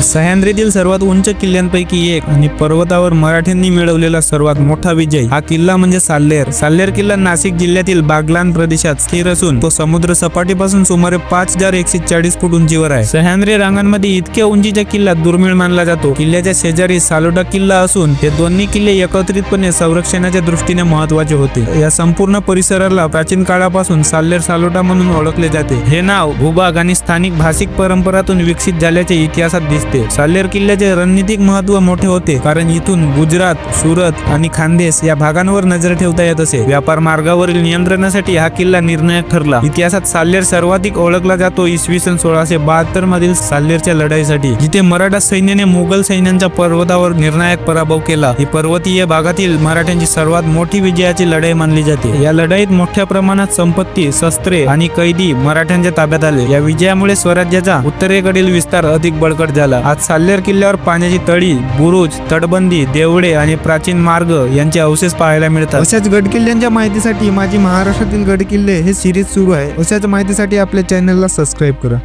सह्याद्रीतील सर्वात उंच किल्ल्यांपैकी एक आणि पर्वतावर मराठ्यांनी मिळवलेला सर्वात मोठा विजय हा किल्ला म्हणजे साल्हेर. साल्हेर किल्ला नाशिक जिल्ह्यातील बागलाण प्रदेशात स्थिर असून तो समुद्र सपाटीपासून सुमारे 5140 फूट उंचीवर आहे. सह्याद्री रांगांमध्ये इतक्या उंचीच्या किल्ला दुर्मिळ मानला जातो. किल्ल्याच्या शेजारी सालोटा किल्ला असून हे दोन्ही किल्ले एकत्रितपणे संरक्षणाच्या दृष्टीने महत्वाचे होते. या संपूर्ण परिसराला प्राचीन काळापासून साल्हेर सालोटा म्हणून ओळखले जाते. हे नाव भूभाग आणि स्थानिक भाषिक परंपरातून विकसित झाल्याचे इतिहासात दिसते. साल्हेर किल्ल्याचे रणनीतिक महत्व मोठे होते कारण इथून गुजरात, सुरत आणि खानदेश या भागांवर नजर ठेवता येत असे. व्यापार मार्गावरील नियंत्रणासाठी हा किल्ला निर्णायक ठरला. इतिहासात साल्हेर सर्वाधिक ओळखला जातो इसवी सन 1672 मधील साल्हेरच्या लढाईसाठी, जिथे मराठा सैन्याने मुघल सैन्यांच्या पर्वतावर निर्णायक पराभव केला. ही पर्वतीय भागातील मराठ्यांची सर्वात मोठी विजयाची लढाई मानली जाते. या लढाईत मोठ्या प्रमाणात संपत्ती, शस्त्रे आणि कैदी मराठ्यांच्या ताब्यात आले. या विजयामुळे स्वराज्याचा उत्तरेकडील विस्तार अधिक बळकट झाला. आज साल्हेर किल्ल्यावर पाण्याची तळी, बुरुज, तटबंदी, देवळे आणि प्राचीन मार्ग यांचे अवशेष पाहायला मिळतात. अशाच गडकिल्ल्यांच्या माहितीसाठी माझी महाराष्ट्रातील गडकिल्ले हे सिरीज सुरू आहे. अशाच माहितीसाठी आपल्या चॅनलला सबस्क्राईब करा.